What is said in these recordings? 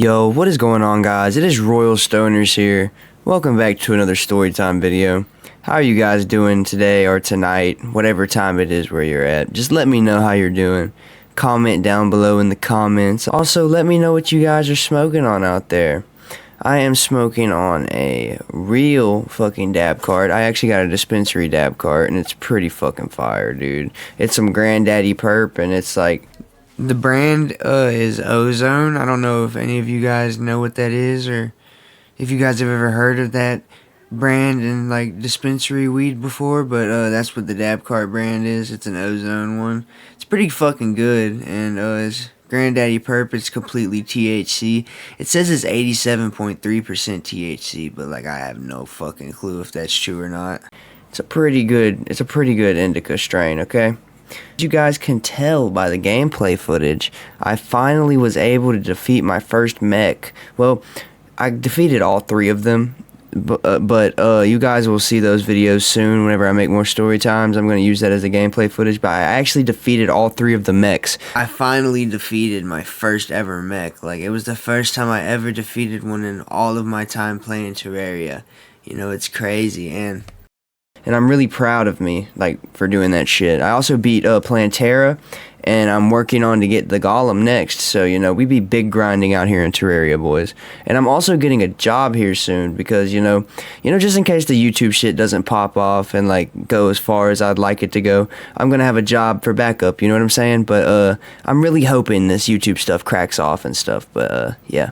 Yo, what is going on, guys? It is Royal Stoners here. Welcome back to another storytime video. How are you guys doing today or tonight, whatever time it is where you're at? Just let me know how you're doing. Comment down below in the comments. Also, let me know what you guys are smoking on out there. I am smoking on a real fucking dab cart. I actually got a dispensary dab cart, and it's pretty fucking fire, dude. It's some Granddaddy Perp, and it's like... The brand is Ozone. I don't know if any of you guys know what that is, or if you guys have ever heard of that brand in like dispensary weed before, but that's what the dab cart brand is. It's an Ozone one. It's pretty fucking good, and it's Granddaddy Perp. It's completely THC. It says it's 87.3% THC, but like I have no fucking clue if that's true or not. It's a pretty good indica strain, okay? As you guys can tell by the gameplay footage, I finally was able to defeat my first mech. Well, I defeated all three of them, but you guys will see those videos soon whenever I make more story times. I'm going to use that as the gameplay footage, but I actually defeated all three of the mechs. I finally defeated my first ever mech. Like, it was the first time I ever defeated one in all of my time playing Terraria. You know, it's crazy, and I'm really proud of me, like, for doing that shit. I also beat Plantera, and I'm working on to get the Golem next. So, you know, we be big grinding out here in Terraria, boys. And I'm also getting a job here soon because, you know, just in case the YouTube shit doesn't pop off and, like, go as far as I'd like it to go, I'm gonna have a job for backup, you know what I'm saying? But, I'm really hoping this YouTube stuff cracks off and stuff, but, yeah.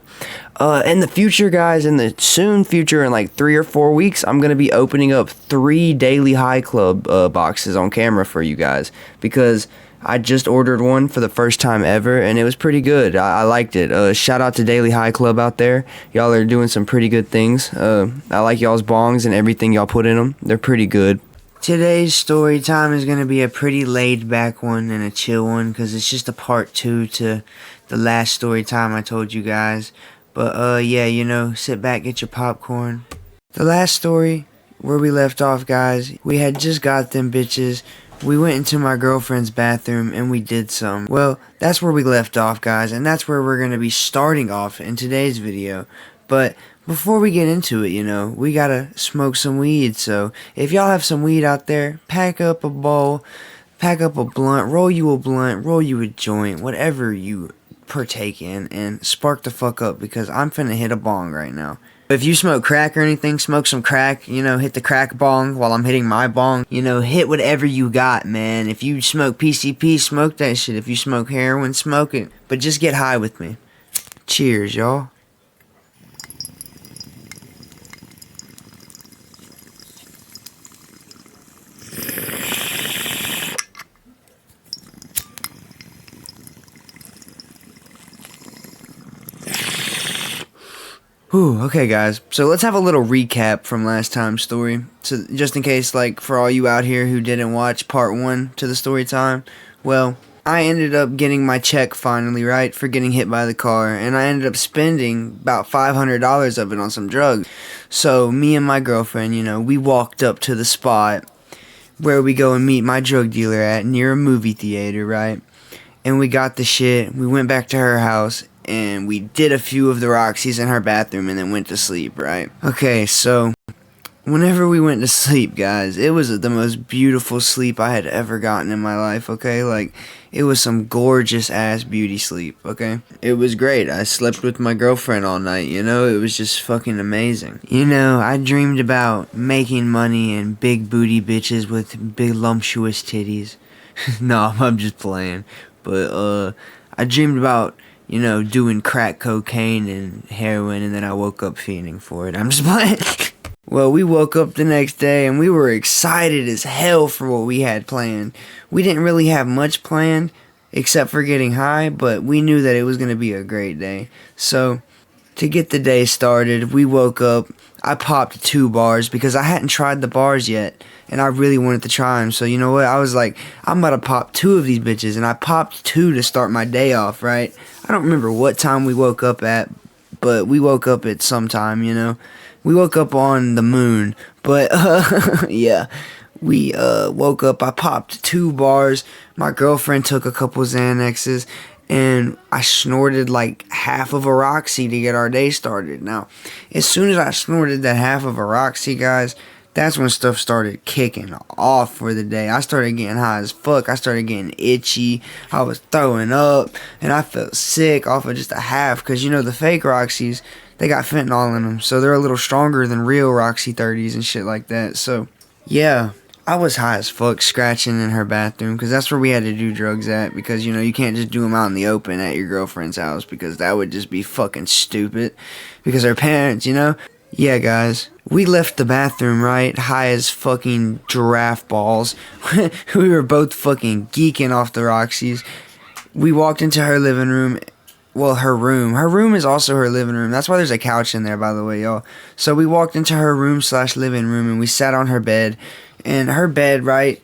In the future, guys, in the soon future, in like 3 or 4 weeks, I'm going to be opening up 3 Daily High Club boxes on camera for you guys, because I just ordered one for the first time ever, and it was pretty good. I liked it. Shout out to Daily High Club out there. Y'all are doing some pretty good things. I like y'all's bongs and everything y'all put in them. They're pretty good. Today's story time is going to be a pretty laid back one and a chill one, because it's just a part 2 to the last story time I told you guys. But, yeah, you know, sit back, get your popcorn. The last story, where we left off, guys, we had just got them bitches. We went into my girlfriend's bathroom, and we did some. Well, that's where we left off, guys, and that's where we're going to be starting off in today's video. But before we get into it, you know, we gotta smoke some weed. So, if y'all have some weed out there, pack up a bowl, pack up a blunt, roll you a joint, whatever you partake in, and spark the fuck up, because I'm finna hit a bong right now. If you smoke crack or anything, smoke some crack, you know, hit the crack bong while I'm hitting my bong. You know, hit whatever you got, man. If you smoke PCP, smoke that shit. If you smoke heroin, smoke it. But just get high with me. Cheers, y'all. Whew, okay guys, so let's have a little recap from last time's story. So just in case, like, for all you out here who didn't watch part 1 to the story time, well, I ended up getting my check finally, right, for getting hit by the car, and I ended up spending about $500 of it on some drugs. So me and my girlfriend, you know, we walked up to the spot where we go and meet my drug dealer at, near a movie theater, right, and we got the shit. We went back to her house, and we did a few of the Roxys in her bathroom and then went to sleep, right? Okay, so whenever we went to sleep, guys, it was the most beautiful sleep I had ever gotten in my life, okay? Like, it was some gorgeous-ass beauty sleep, okay? It was great. I slept with my girlfriend all night, you know? It was just fucking amazing. You know, I dreamed about making money and big booty bitches with big lumptuous titties. No, I'm just playing. But, I dreamed about, you know, doing crack cocaine and heroin, and then I woke up fiending for it. I'm just playing. Well, we woke up the next day, and we were excited as hell for what we had planned. We didn't really have much planned, except for getting high, but we knew that it was going to be a great day. So, to get the day started, we woke up. I popped 2 bars because I hadn't tried the bars yet, and I really wanted to try them. So, you know what? I was like, I'm about to pop 2 of these bitches, and I popped 2 to start my day off, right? I don't remember what time we woke up at, but we woke up at some time, you know? We woke up on the moon, but, yeah. We woke up, I popped 2 bars, my girlfriend took a couple Xanaxes, and I snorted like half of a Roxy to get our day started. Now, as soon as I snorted that half of a Roxy, guys, that's when stuff started kicking off for the day. I started getting high as fuck. I started getting itchy. I was throwing up, and I felt sick off of just a half, because, you know, the fake Roxys, they got fentanyl in them, so they're a little stronger than real Roxy 30s and shit like that. So, yeah. I was high as fuck scratching in her bathroom, because that's where we had to do drugs at, because, you know, you can't just do them out in the open at your girlfriend's house, because that would just be fucking stupid, because her parents, you know. Yeah, guys, we left the bathroom, right, high as fucking giraffe balls. We were both fucking geeking off the Roxys. We walked into her living room. Well, her room. Her room is also her living room. That's why there's a couch in there, by the way, y'all. So we walked into her room / living room, and we sat on her bed. And her bed, right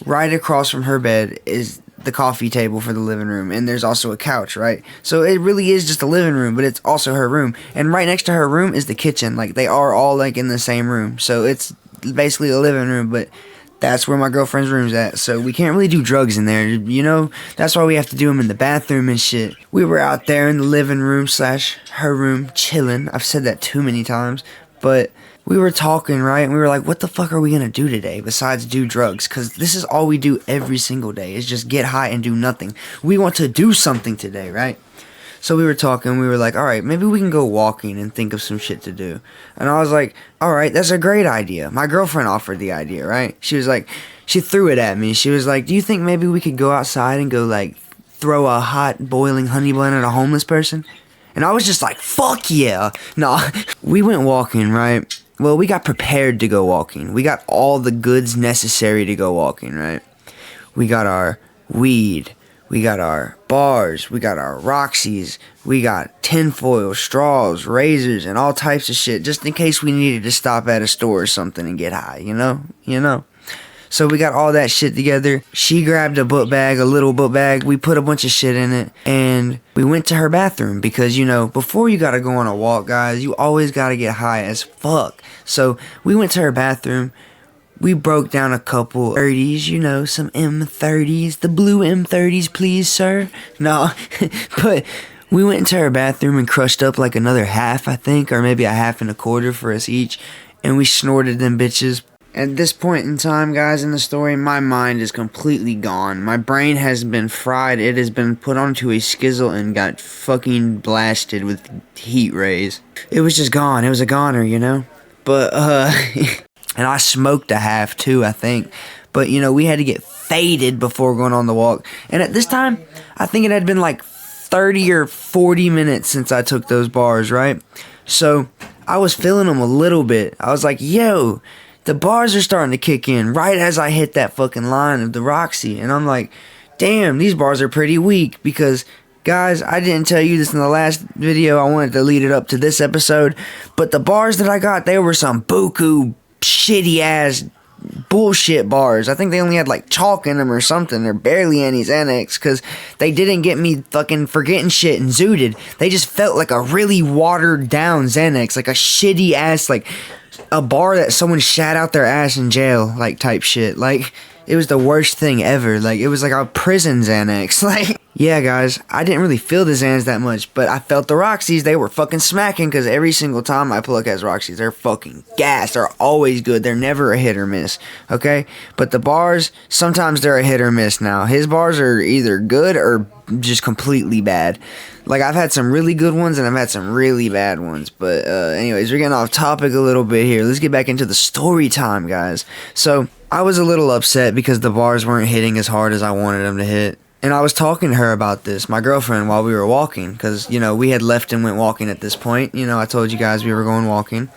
across from her bed is the coffee table for the living room. And there's also a couch, right? So it really is just a living room, but it's also her room. And right next to her room is the kitchen. Like, they are all, like, in the same room. So it's basically a living room, but that's where my girlfriend's room's at. So we can't really do drugs in there, you know? That's why we have to do them in the bathroom and shit. We were out there in the living room / her room chilling. I've said that too many times, but we were talking, right? And we were like, what the fuck are we gonna do today besides do drugs? Because this is all we do every single day, is just get high and do nothing. We want to do something today, right? So we were talking, we were like, all right, maybe we can go walking and think of some shit to do. And I was like, all right, that's a great idea. My girlfriend offered the idea, right? She was like, she threw it at me. She was like, do you think maybe we could go outside and go, like, throw a hot boiling honey bun at a homeless person? And I was just like, fuck yeah. Nah. We went walking, right? Well, we got prepared to go walking. We got all the goods necessary to go walking, right? We got our weed. We got our bars. We got our Roxys. We got tinfoil, straws, razors, and all types of shit, just in case we needed to stop at a store or something and get high, you know? So we got all that shit together. She grabbed a book bag, a little book bag. We put a bunch of shit in it, and we went to her bathroom, because, you know, before you gotta go on a walk, guys, you always gotta get high as fuck. So we went to her bathroom. We broke down a couple 30s, you know, some M30s. The blue M30s, please, sir. No, but we went into her bathroom and crushed up like another half, I think, or maybe a half and a quarter for us each, and we snorted them bitches. At this point in time, guys, in the story, my mind is completely gone. My brain has been fried. It has been put onto a skizzle and got fucking blasted with heat rays. It was just gone. It was a goner, you know? But, and I smoked a half, too, I think. But, you know, we had to get faded before going on the walk. And at this time, I think it had been like 30 or 40 minutes since I took those bars, right? So, I was feeling them a little bit. I was like, yo, the bars are starting to kick in right as I hit that fucking line of the Roxy. And I'm like, damn, these bars are pretty weak. Because, guys, I didn't tell you this in the last video. I wanted to lead it up to this episode. But the bars that I got, they were some buku, shitty ass bullshit bars. I think they only had like chalk in them or something. They're barely any Xanax, because they didn't get me fucking forgetting shit and zooted. They just felt like a really watered down Xanax. Like a shitty ass, like a bar that someone shat out their ass in jail, like, type shit. Like, it was the worst thing ever. Like, it was like a prison Xanax. Like, yeah, guys, I didn't really feel the Xans that much, but I felt the Roxys. They were fucking smacking, because every single time I pull up as Roxys, they're fucking gas. They're always good. They're never a hit or miss, okay? But the bars, sometimes they're a hit or miss now. His bars are either good or just completely bad. Like, I've had some really good ones, and I've had some really bad ones. But, anyways, we're getting off topic a little bit here. Let's get back into the story time, guys. So, I was a little upset because the bars weren't hitting as hard as I wanted them to hit. And I was talking to her about this, my girlfriend, while we were walking. Because, you know, we had left and went walking at this point. You know, I told you guys we were going walking.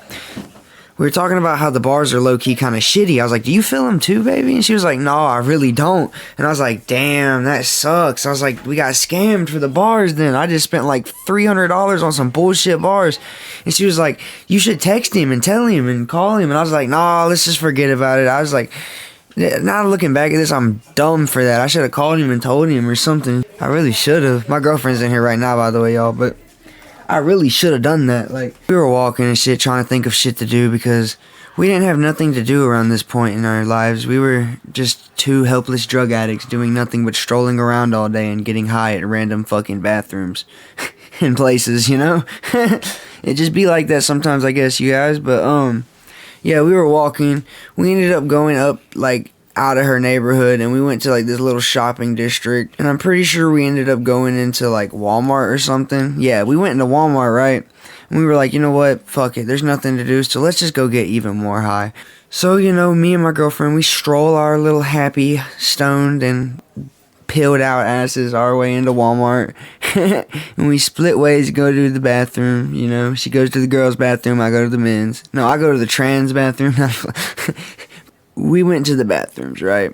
We were talking about how the bars are low-key kind of shitty. I was like, do you feel them too, baby? And she was like, no, I really don't. And I was like, damn, that sucks. I was like, we got scammed for the bars then. I just spent like $300 on some bullshit bars. And she was like, you should text him and tell him and call him. And I was like, nah, let's just forget about it. I was like, now looking back at this, I'm dumb for that. I should have called him and told him or something. I really should have. My girlfriend's in here right now, by the way, y'all, but I really should have done that. Like, we were walking and shit, trying to think of shit to do, because We didn't have nothing to do around this point in our lives. We were just two helpless drug addicts doing nothing but strolling around all day and getting high at random fucking bathrooms and places, you know? It just be like that sometimes, I guess, you guys. But, yeah, we were walking. We ended up going up, like, out of her neighborhood, and we went to, like, this little shopping district. And I'm pretty sure we ended up going into, like, Walmart or something. Yeah, we went into Walmart, right? And we were like, you know what? Fuck it. There's nothing to do, so let's just go get even more high. So, you know, me and my girlfriend, we stroll our little happy, stoned, and peeled out asses our way into Walmart. And we split ways to go to the bathroom, you know. She goes to the girls' bathroom, I go to the men's. No, I go to the trans bathroom. We went to the bathrooms, right?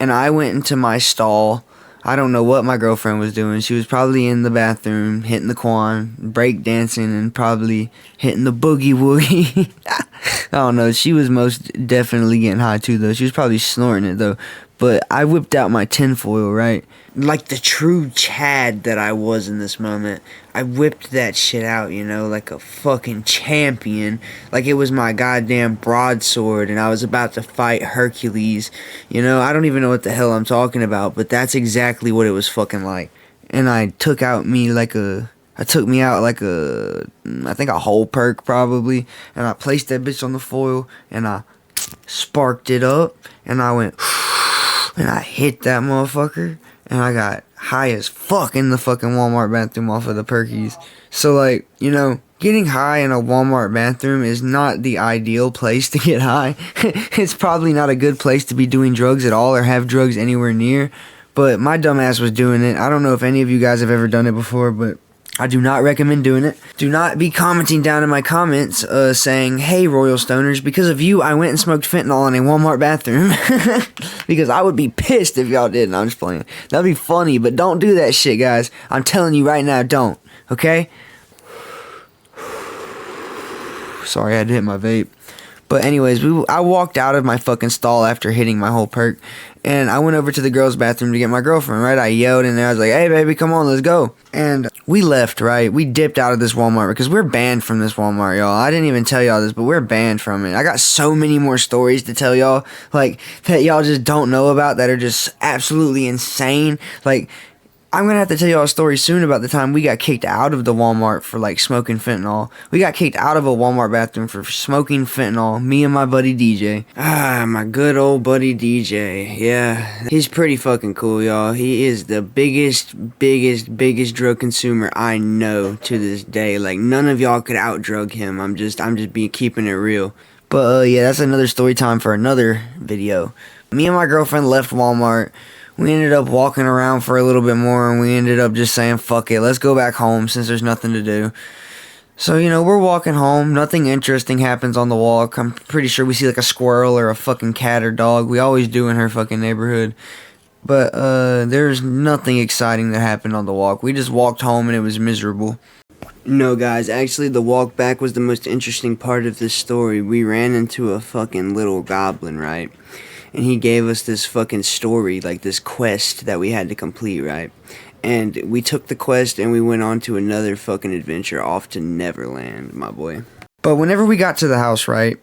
And I went into my stall. I don't know what my girlfriend was doing. She was probably in the bathroom, hitting the quan, break dancing, and probably hitting the boogie woogie. I don't know. She was most definitely getting high too, though. She was probably snorting it, though. But I whipped out my tinfoil, right? Like the true Chad that I was in this moment. I whipped that shit out, you know, like a fucking champion. Like it was my goddamn broadsword and I was about to fight Hercules. You know, I don't even know what the hell I'm talking about, but that's exactly what it was fucking like. And I took me out like a, I think a whole perk probably. And I placed that bitch on the foil and I sparked it up and I went and I hit that motherfucker. And I got high as fuck in the fucking Walmart bathroom off of the perkies. So, like, you know, getting high in a Walmart bathroom is not the ideal place to get high. It's probably not a good place to be doing drugs at all or have drugs anywhere near. But my dumb ass was doing it. I don't know if any of you guys have ever done it before, but I do not recommend doing it. Do not be commenting down in my comments saying, hey, Royal Stoners, because of you, I went and smoked fentanyl in a Walmart bathroom. Because I would be pissed if y'all did. No, I'm just playing. That'd be funny, but don't do that shit, guys. I'm telling you right now, don't. Okay? Sorry, I had to hit my vape. But anyways, I walked out of my fucking stall after hitting my whole perk. And I went over to the girls' bathroom to get my girlfriend, right? I yelled in there. I was like, hey, baby, come on, let's go. And we left, right? We dipped out of this Walmart because we're banned from this Walmart, y'all. I didn't even tell y'all this, but we're banned from it. I got so many more stories to tell y'all, like, that y'all just don't know about that are just absolutely insane. Like, I'm going to have to tell y'all a story soon about the time we got kicked out of the Walmart for, like, smoking fentanyl. We got kicked out of a Walmart bathroom for smoking fentanyl, me and my buddy DJ. Ah, my good old buddy DJ. Yeah, he's pretty fucking cool, y'all. He is the biggest drug consumer I know to this day. Like, none of y'all could out-drug him. I'm just keeping it real. But, yeah, that's another story time for another video. Me and my girlfriend left Walmart. We ended up walking around for a little bit more, and we ended up just saying, fuck it, let's go back home since there's nothing to do. So, you know, we're walking home. Nothing interesting happens on the walk. I'm pretty sure we see, like, a squirrel or a fucking cat or dog. We always do in her fucking neighborhood. But, there's nothing exciting that happened on the walk. We just walked home, and it was miserable. No, guys, actually, the walk back was the most interesting part of this story. We ran into a fucking little goblin, right? And he gave us this fucking story, like this quest that we had to complete, right? And we took the quest and we went on to another fucking adventure off to Neverland, my boy. But whenever we got to the house, right,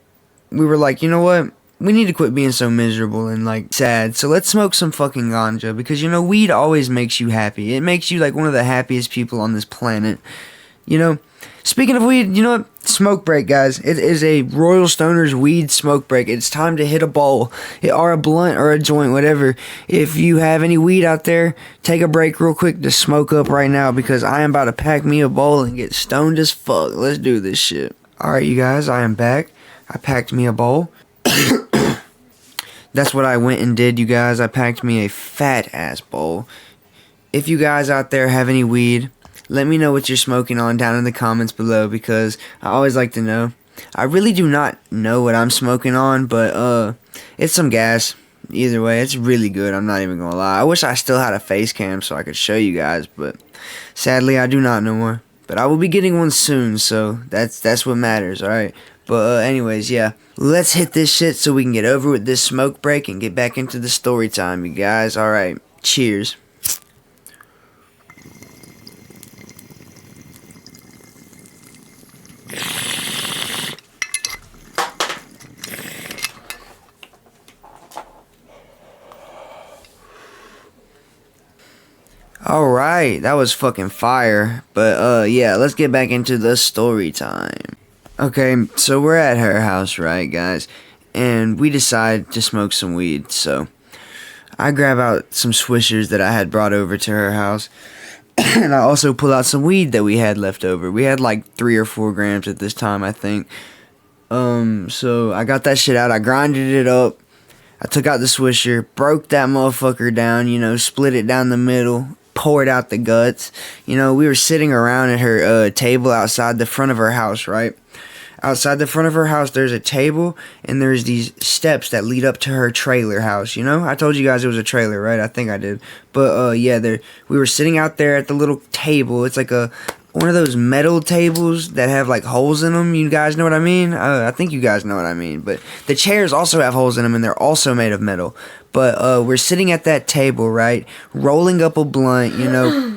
we were like, you know what? We need to quit being so miserable and, like, sad. So let's smoke some fucking ganja. Because, you know, weed always makes you happy. It makes you, like, one of the happiest people on this planet. You know? Speaking of weed, you know what? Smoke break, guys. It is a Royal Stoners weed smoke break. It's time to hit a bowl or a blunt or a joint, whatever. If you have any weed out there, take a break real quick to smoke up right now because I am about to pack me a bowl and get stoned as fuck. Let's do this shit. Alright, you guys, I am back. I packed me a bowl. That's what I went and did, you guys. I packed me a fat-ass bowl. If you guys out there have any weed, let me know what you're smoking on down in the comments below because I always like to know. I really do not know what I'm smoking on, but it's some gas. Either way, it's really good. I'm not even gonna lie. I wish I still had a face cam so I could show you guys, but sadly I do not no more. But I will be getting one soon, so that's what matters, alright? But anyways, yeah. Let's hit this shit so we can get over with this smoke break and get back into the story time, you guys. Alright, cheers. Alright, that was fucking fire. But yeah, let's get back into the story time. Okay, so we're at her house, right, guys? And we decide to smoke some weed. So I grab out some swishers that I had brought over to her house. And I also pull out some weed that we had left over. We had like 3 or 4 grams at this time, I think. So I got that shit out. I grinded it up. I took out the swisher, broke that motherfucker down, you know, split it down the middle, poured out the guts. You know, we were sitting around at her table outside the front of her house, right? Outside the front of her house, there's a table, and there's these steps that lead up to her trailer house, you know? I told you guys it was a trailer, right? I think I did. But, yeah, we were sitting out there at the little table. It's like one of those metal tables that have, like, holes in them. You guys know what I mean? I think you guys know what I mean. But the chairs also have holes in them, and they're also made of metal. But, we're sitting at that table, right? Rolling up a blunt, you know?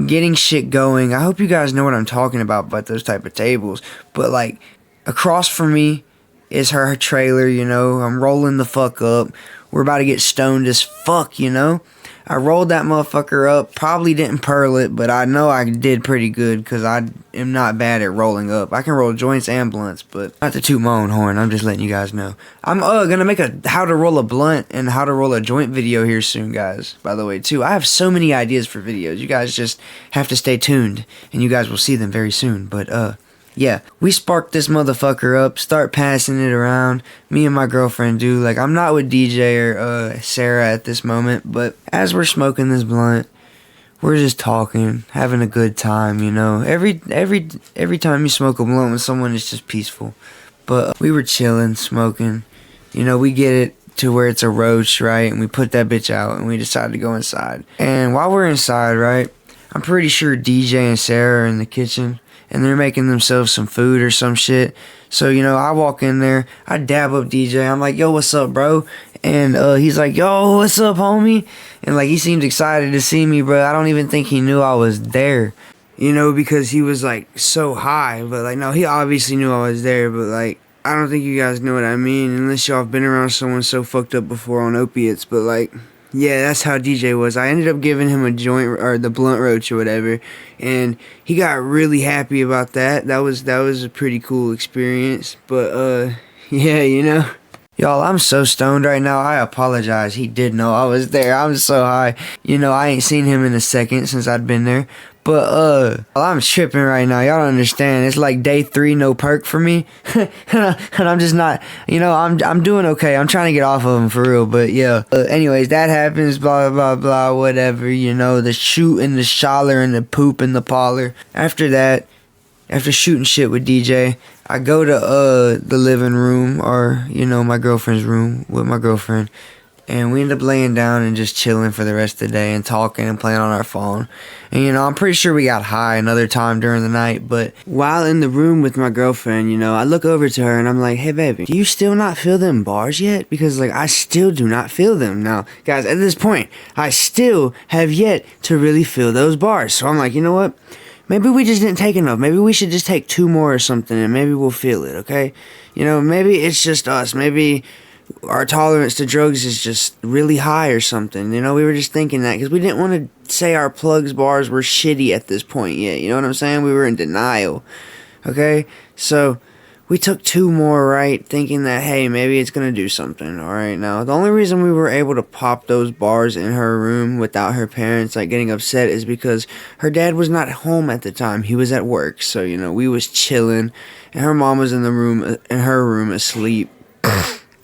Getting shit going. I hope you guys know what I'm talking about those type of tables. But like across from me is her trailer, you know. I'm rolling the fuck up. We're about to get stoned as fuck, you know. I rolled that motherfucker up. Probably didn't pearl it, but I know I did pretty good because I am not bad at rolling up. I can roll joints and blunts, but not to toot my own horn. I'm just letting you guys know. I'm gonna make a how to roll a blunt and how to roll a joint video here soon, guys. By the way, too, I have so many ideas for videos. You guys just have to stay tuned, and you guys will see them very soon. But yeah, we spark this motherfucker up, start passing it around. Me and my girlfriend do. Like, I'm not with DJ or Sarah at this moment, but as we're smoking this blunt, we're just talking, having a good time, you know. Every time you smoke a blunt with someone, it's just peaceful. But we were chilling, smoking. You know, we get it to where it's a roach, right? And we put that bitch out, and we decided to go inside. And while we're inside, right, I'm pretty sure DJ and Sarah are in the kitchen. And they're making themselves some food or some shit. So, you know, I walk in there. I dab up DJ. I'm like, yo, what's up, bro? And he's like, yo, what's up, homie? And, like, he seemed excited to see me, bro. I don't even think he knew I was there. You know, because he was, like, so high. But, like, no, he obviously knew I was there. But, like, I don't think you guys know what I mean. Unless y'all have been around someone so fucked up before on opiates. But, like, yeah, that's how DJ was. I ended up giving him a joint or the blunt roach or whatever, and he got really happy about that. That was a pretty cool experience. But yeah, you know, y'all, I'm so stoned right now. I apologize. He did know I was there. I'm so high. You know, I ain't seen him in a second since I'd been there. But I'm tripping right now. Y'all don't understand. It's like day 3, no perk for me, and I'm just not. You know, I'm doing okay. I'm trying to get off of them for real. But yeah. Anyways, that happens. Blah blah blah. Whatever. You know, the shoot and the sholler and the poop and the parlor. After that, after shooting shit with DJ, I go to the living room, or you know, my girlfriend's room with my girlfriend. And we end up laying down and just chilling for the rest of the day and talking and playing on our phone. And, you know, I'm pretty sure we got high another time during the night. But while in the room with my girlfriend, you know, I look over to her and I'm like, hey, baby, do you still not feel them bars yet? Because, like, I still do not feel them. Now, guys, at this point, I still have yet to really feel those bars. So I'm like, you know what? Maybe we just didn't take enough. Maybe we should just take 2 more or something and maybe we'll feel it, okay? You know, maybe it's just us. Maybe our tolerance to drugs is just really high or something. You know, we were just thinking that because we didn't want to say our plugs bars were shitty at this point yet. You know what I'm saying? We were in denial. Okay? So we took 2 more, right? Thinking that, hey, maybe it's going to do something. All right? Now, the only reason we were able to pop those bars in her room without her parents, like, getting upset is because her dad was not home at the time. He was at work. So, you know, we was chilling and her mom was in her room asleep.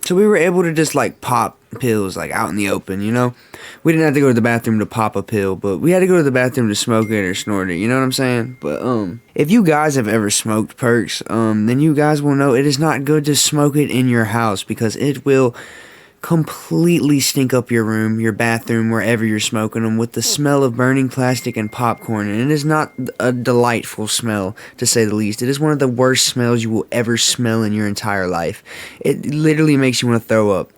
So we were able to just, like, pop pills, like, out in the open, you know? We didn't have to go to the bathroom to pop a pill, but we had to go to the bathroom to smoke it or snort it, you know what I'm saying? But, if you guys have ever smoked perks, then you guys will know it is not good to smoke it in your house because it will completely stink up your room, your bathroom, wherever you're smoking them with the smell of burning plastic and popcorn. And it is not a delightful smell, to say the least. It is one of the worst smells you will ever smell in your entire life. It literally makes you want to throw up.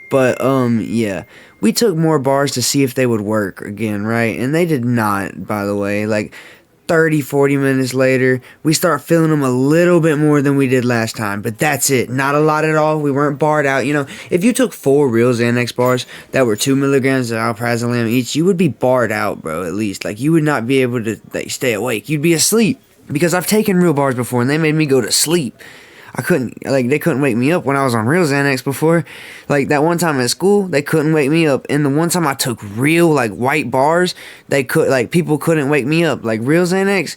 But, yeah. We took more bars to see if they would work again, right? And they did not, by the way. Like, 30, 40 minutes later, we start feeling them a little bit more than we did last time. But that's it. Not a lot at all. We weren't barred out. You know, if you took 4 real Xanax bars that were 2 milligrams of alprazolam each, you would be barred out, bro, at least. Like, you would not be able to like, stay awake. You'd be asleep. Because I've taken real bars before, and they made me go to sleep. I couldn't, like, they couldn't wake me up when I was on real Xanax before. Like, that one time at school, they couldn't wake me up. And the one time I took real, like, white bars, people couldn't wake me up. Like, real Xanax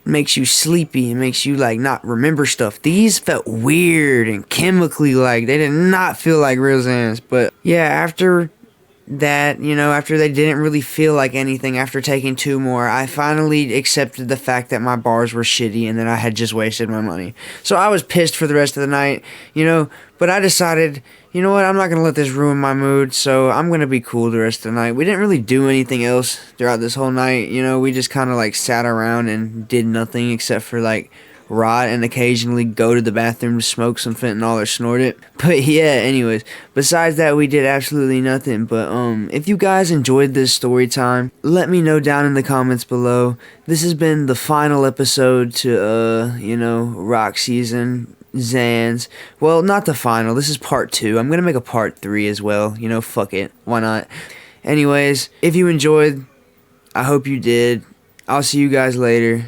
makes you sleepy and makes you, like, not remember stuff. These felt weird and chemically, like, they did not feel like real Xanax. But, yeah, after that, you know, after they didn't really feel like anything after taking 2 more, I finally accepted the fact that my bars were shitty and that I had just wasted my money. So I was pissed for the rest of the night, you know, but I decided, you know what, I'm not going to let this ruin my mood, so I'm going to be cool the rest of the night. We didn't really do anything else throughout this whole night, you know, we just kind of like sat around and did nothing except for like rot and occasionally go to the bathroom to smoke some fentanyl or snort it. But yeah, anyways, besides that, we did absolutely nothing. But if you guys enjoyed this story time, let me know down in the comments below. This has been the final episode to you know, Roxis and Xans. Well, not the final. This is part 2. I'm gonna make a part 3 as well. You know, fuck it. Why not? Anyways, if you enjoyed, I hope you did. I'll see you guys later.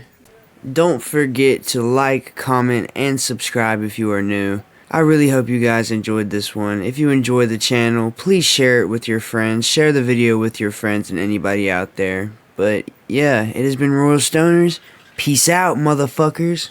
Don't forget to like, comment, and subscribe if you are new. I really hope you guys enjoyed this one. If you enjoy the channel, please share it with your friends. Share the video with your friends and anybody out there. But yeah, it has been Royal Stoners. Peace out, motherfuckers.